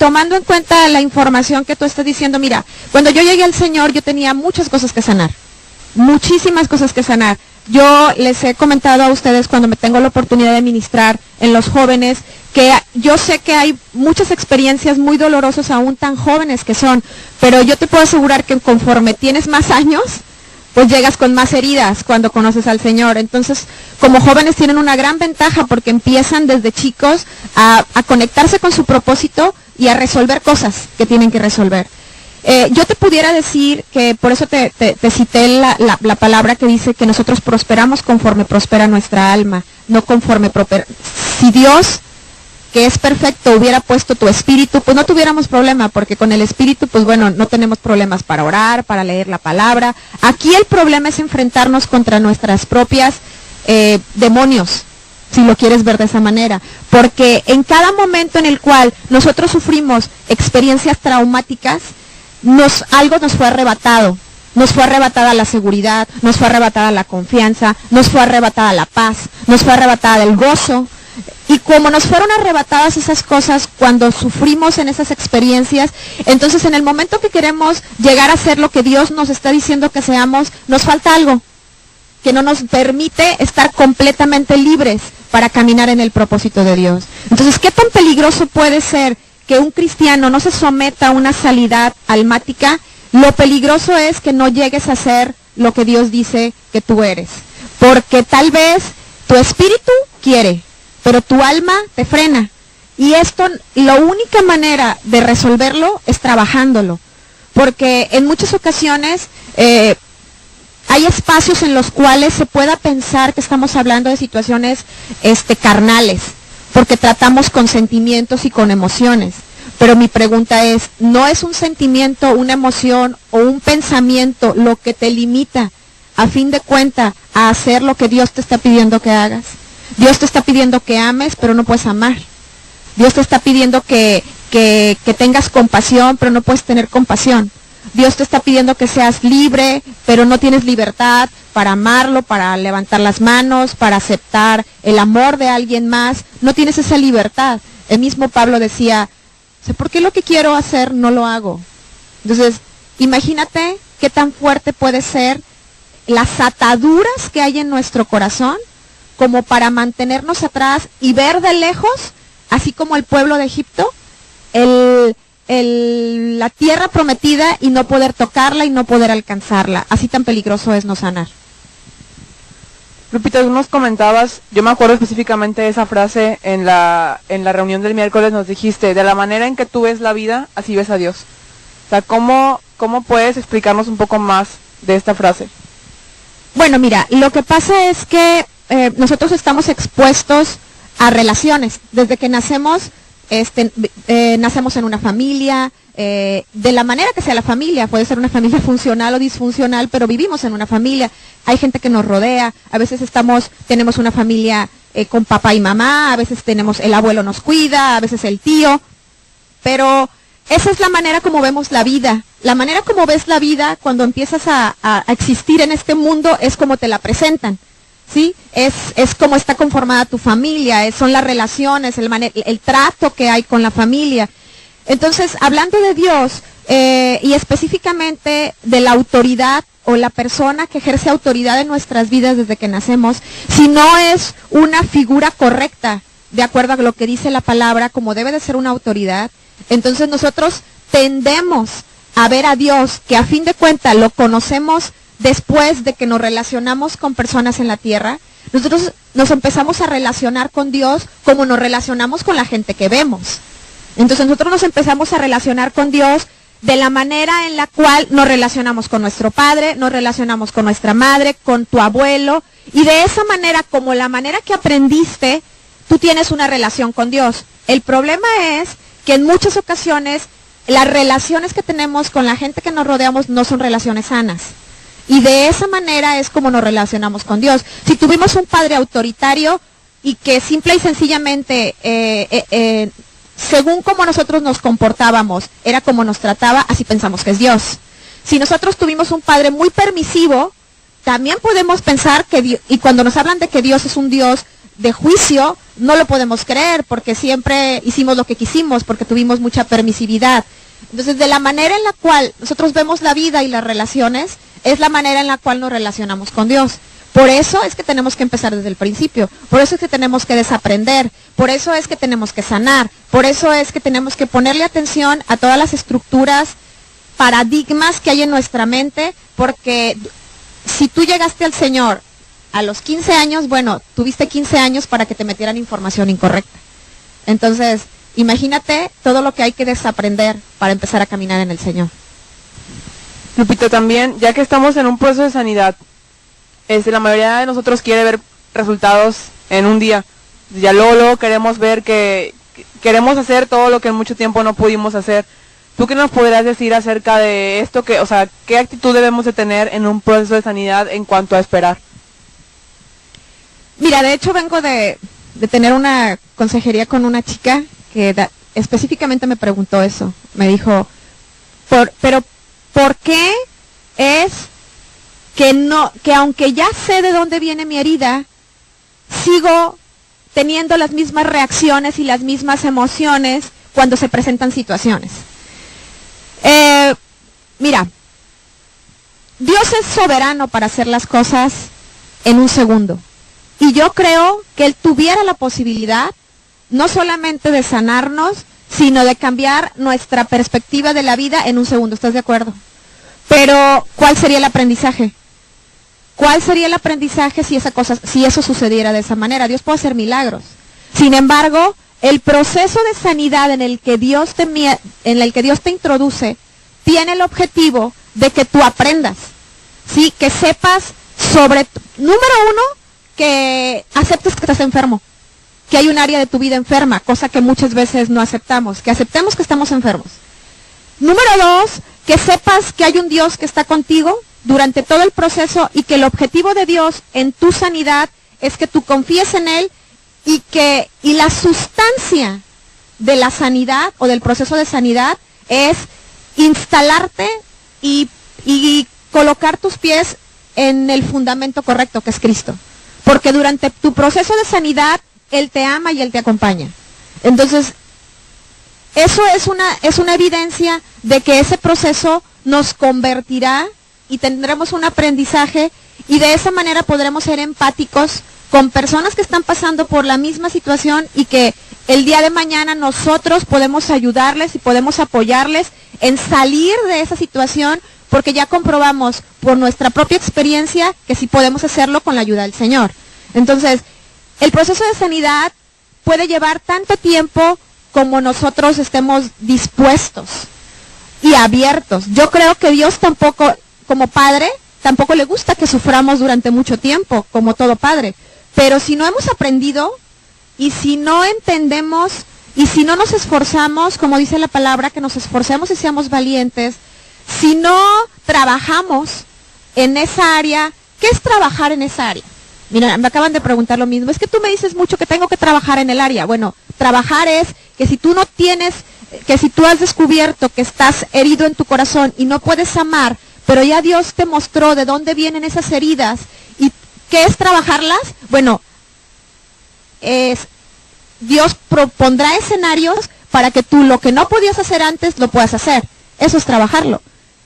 tomando en cuenta la información que tú estás diciendo, mira, cuando yo llegué al Señor yo tenía muchas cosas que sanar, muchísimas cosas que sanar. Yo les he comentado a ustedes cuando me tengo la oportunidad de ministrar en los jóvenes, que yo sé que hay muchas experiencias muy dolorosas aún tan jóvenes que son, pero yo te puedo asegurar que conforme tienes más años, pues llegas con más heridas cuando conoces al Señor. Entonces, como jóvenes tienen una gran ventaja porque empiezan desde chicos a conectarse con su propósito y a resolver cosas que tienen que resolver. Yo te pudiera decir que, por eso te cité la palabra que dice que nosotros prosperamos conforme prospera nuestra alma, no conforme prospera. Si Dios, que es perfecto, hubiera puesto tu espíritu, pues no tuviéramos problema, porque con el espíritu, pues bueno, no tenemos problemas para orar, para leer la palabra. Aquí el problema es enfrentarnos contra nuestras propias demonios, si lo quieres ver de esa manera, porque en cada momento en el cual nosotros sufrimos experiencias traumáticas, algo nos fue arrebatado. Nos fue arrebatada la seguridad, nos fue arrebatada la confianza, nos fue arrebatada la paz, nos fue arrebatada el gozo. Y como nos fueron arrebatadas esas cosas cuando sufrimos en esas experiencias, entonces en el momento que queremos llegar a ser lo que Dios nos está diciendo que seamos, nos falta algo que no nos permite estar completamente libres para caminar en el propósito de Dios. Entonces, ¿qué tan peligroso puede ser que un cristiano no se someta a una sanidad almática? Lo peligroso es que no llegues a ser lo que Dios dice que tú eres. Porque tal vez tu espíritu quiere, pero tu alma te frena. Y esto, la única manera de resolverlo es trabajándolo. Porque en muchas ocasiones hay espacios en los cuales se pueda pensar que estamos hablando de situaciones carnales, porque tratamos con sentimientos y con emociones. Pero mi pregunta es, ¿no es un sentimiento, una emoción o un pensamiento lo que te limita, a fin de cuentas, a hacer lo que Dios te está pidiendo que hagas? Dios te está pidiendo que ames, pero no puedes amar. Dios te está pidiendo que tengas compasión, pero no puedes tener compasión. Dios te está pidiendo que seas libre, pero no tienes libertad para amarlo, para levantar las manos, para aceptar el amor de alguien más. No tienes esa libertad. El mismo Pablo decía, ¿por qué lo que quiero hacer no lo hago? Entonces, imagínate qué tan fuerte puede ser las ataduras que hay en nuestro corazón como para mantenernos atrás y ver de lejos, así como el pueblo de Egipto, la tierra prometida y no poder tocarla y no poder alcanzarla. Así tan peligroso es no sanar. Lupita, tú nos comentabas, yo me acuerdo específicamente de esa frase en la reunión del miércoles, nos dijiste, de la manera en que tú ves la vida, así ves a Dios. O sea, ¿cómo puedes explicarnos un poco más de esta frase? Bueno, mira, lo que pasa es que nosotros estamos expuestos a relaciones. Desde que nacemos, nacemos en una familia, de la manera que sea la familia, puede ser una familia funcional o disfuncional, pero vivimos en una familia. Hay gente que nos rodea, a veces tenemos una familia con papá y mamá, a veces el abuelo nos cuida, a veces el tío, pero esa es la manera como vemos la vida. La manera como ves la vida cuando empiezas a existir en este mundo es como te la presentan, ¿sí? Es como está conformada tu familia, son las relaciones, el trato que hay con la familia. Entonces, hablando de Dios y específicamente de la autoridad o la persona que ejerce autoridad en nuestras vidas desde que nacemos, si no es una figura correcta, de acuerdo a lo que dice la palabra, como debe de ser una autoridad, entonces nosotros tendemos a ver a Dios, que a fin de cuentas lo conocemos después de que nos relacionamos con personas en la tierra. Nosotros nos empezamos a relacionar con Dios como nos relacionamos con la gente que vemos. Entonces nosotros nos empezamos a relacionar con Dios de la manera en la cual nos relacionamos con nuestro padre, nos relacionamos con nuestra madre, con tu abuelo, y de esa manera, como la manera que aprendiste, tú tienes una relación con Dios. El problema es que en muchas ocasiones las relaciones que tenemos con la gente que nos rodeamos no son relaciones sanas. Y de esa manera es como nos relacionamos con Dios. Si tuvimos un padre autoritario y que simple y sencillamente, según como nosotros nos comportábamos, era como nos trataba, así pensamos que es Dios. Si nosotros tuvimos un padre muy permisivo, también podemos pensar que Dios, y cuando nos hablan de que Dios es un Dios de juicio, no lo podemos creer porque siempre hicimos lo que quisimos, porque tuvimos mucha permisividad. Entonces, de la manera en la cual nosotros vemos la vida y las relaciones, es la manera en la cual nos relacionamos con Dios. Por eso es que tenemos que empezar desde el principio, por eso es que tenemos que desaprender, por eso es que tenemos que sanar, por eso es que tenemos que ponerle atención a todas las estructuras, paradigmas que hay en nuestra mente, porque si tú llegaste al Señor a los 15 años, bueno, tuviste 15 años para que te metieran información incorrecta. Entonces, imagínate todo lo que hay que desaprender para empezar a caminar en el Señor. Lupita, también, ya que estamos en un proceso de sanidad, la mayoría de nosotros quiere ver resultados en un día. Ya luego queremos ver que queremos hacer todo lo que en mucho tiempo no pudimos hacer. ¿Tú qué nos podrías decir acerca de esto? ¿Qué actitud debemos de tener en un proceso de sanidad en cuanto a esperar? Mira, de hecho vengo de tener una consejería con una chica que específicamente me preguntó eso. Me dijo, pero ¿por qué es que aunque ya sé de dónde viene mi herida, sigo teniendo las mismas reacciones y las mismas emociones cuando se presentan situaciones? Mira, Dios es soberano para hacer las cosas en un segundo. Y yo creo que Él tuviera la posibilidad no solamente de sanarnos, sino de cambiar nuestra perspectiva de la vida en un segundo. ¿Estás de acuerdo? Pero, ¿cuál sería el aprendizaje? ¿Cuál sería el aprendizaje si eso sucediera de esa manera? Dios puede hacer milagros. Sin embargo, el proceso de sanidad en el que Dios te introduce tiene el objetivo de que tú aprendas, ¿sí? Que sepas número uno, que aceptes que estás enfermo, que hay un área de tu vida enferma, cosa que muchas veces no aceptamos, que aceptemos que estamos enfermos. Número dos, que sepas que hay un Dios que está contigo durante todo el proceso y que el objetivo de Dios en tu sanidad es que tú confíes en Él y la sustancia de la sanidad o del proceso de sanidad es instalarte y colocar tus pies en el fundamento correcto, que es Cristo. Porque durante tu proceso de sanidad, Él te ama y Él te acompaña. Entonces, eso es una evidencia de que ese proceso nos convertirá y tendremos un aprendizaje y de esa manera podremos ser empáticos con personas que están pasando por la misma situación y que el día de mañana nosotros podemos ayudarles y podemos apoyarles en salir de esa situación, porque ya comprobamos por nuestra propia experiencia que sí podemos hacerlo con la ayuda del Señor. Entonces, el proceso de sanidad puede llevar tanto tiempo como nosotros estemos dispuestos y abiertos. Yo creo que Dios tampoco, como Padre, tampoco le gusta que suframos durante mucho tiempo, como todo padre. Pero si no hemos aprendido y si no entendemos y si no nos esforzamos, como dice la palabra, que nos esforcemos y seamos valientes, si no trabajamos en esa área, ¿qué es trabajar en esa área? Mira, me acaban de preguntar lo mismo. Es que tú me dices mucho que tengo que trabajar en el área. Bueno, trabajar es que si tú no tienes, que si tú has descubierto que estás herido en tu corazón y no puedes amar, pero ya Dios te mostró de dónde vienen esas heridas y qué es trabajarlas, bueno, Dios propondrá escenarios para que tú lo que no podías hacer antes lo puedas hacer. Eso es trabajarlo.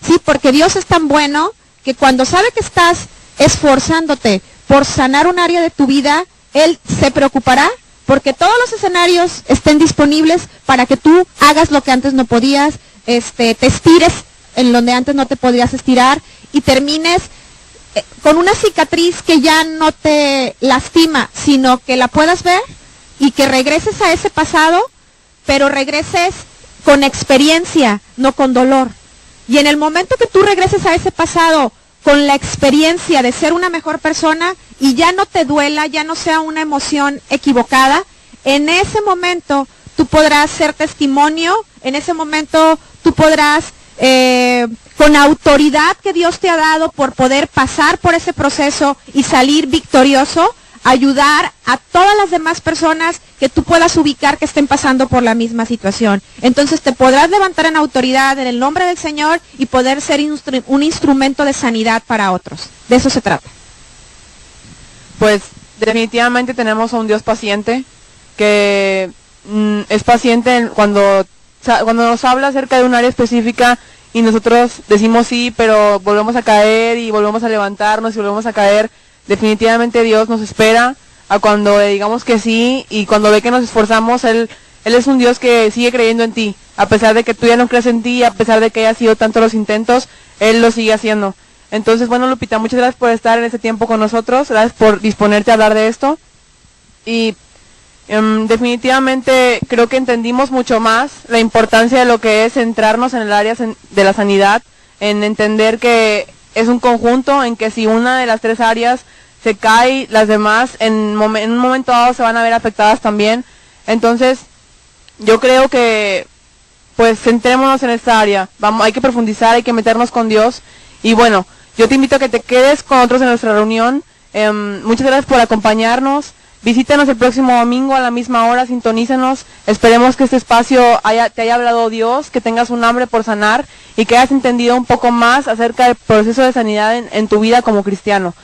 Sí, porque Dios es tan bueno que cuando sabe que estás esforzándote por sanar un área de tu vida, Él se preocupará porque todos los escenarios estén disponibles para que tú hagas lo que antes no podías, te estires en donde antes no te podías estirar y termines con una cicatriz que ya no te lastima, sino que la puedas ver y que regreses a ese pasado, pero regreses con experiencia, no con dolor. Y en el momento que tú regreses a ese pasado con la experiencia de ser una mejor persona y ya no te duela, ya no sea una emoción equivocada, en ese momento tú podrás ser testimonio, en ese momento tú podrás, con autoridad que Dios te ha dado por poder pasar por ese proceso y salir victorioso, ayudar a todas las demás personas que tú puedas ubicar que estén pasando por la misma situación. Entonces te podrás levantar en autoridad en el nombre del Señor y poder ser un instrumento de sanidad para otros. De eso se trata. Pues definitivamente tenemos a un Dios paciente, que es paciente cuando nos habla acerca de un área específica y nosotros decimos sí, pero volvemos a caer y volvemos a levantarnos y volvemos a caer. Definitivamente Dios nos espera a cuando le digamos que sí, y cuando ve que nos esforzamos, Él es un Dios que sigue creyendo en ti. A pesar de que tú ya no crees en ti, a pesar de que haya sido tantos los intentos, Él lo sigue haciendo. Entonces, bueno, Lupita, muchas gracias por estar en este tiempo con nosotros, gracias por disponerte a hablar de esto. Y definitivamente creo que entendimos mucho más la importancia de lo que es centrarnos en el área de la sanidad, en entender que es un conjunto, en que si una de las tres áreas se cae, las demás en un momento dado se van a ver afectadas también. Entonces, yo creo que pues centrémonos en esta área, hay que profundizar, hay que meternos con Dios. Y bueno, yo te invito a que te quedes con nosotros en nuestra reunión. Muchas gracias por acompañarnos. Visítanos el próximo domingo a la misma hora, sintonízanos. Esperemos que este espacio te haya hablado Dios, que tengas un hambre por sanar y que hayas entendido un poco más acerca del proceso de sanidad en tu vida como cristiano.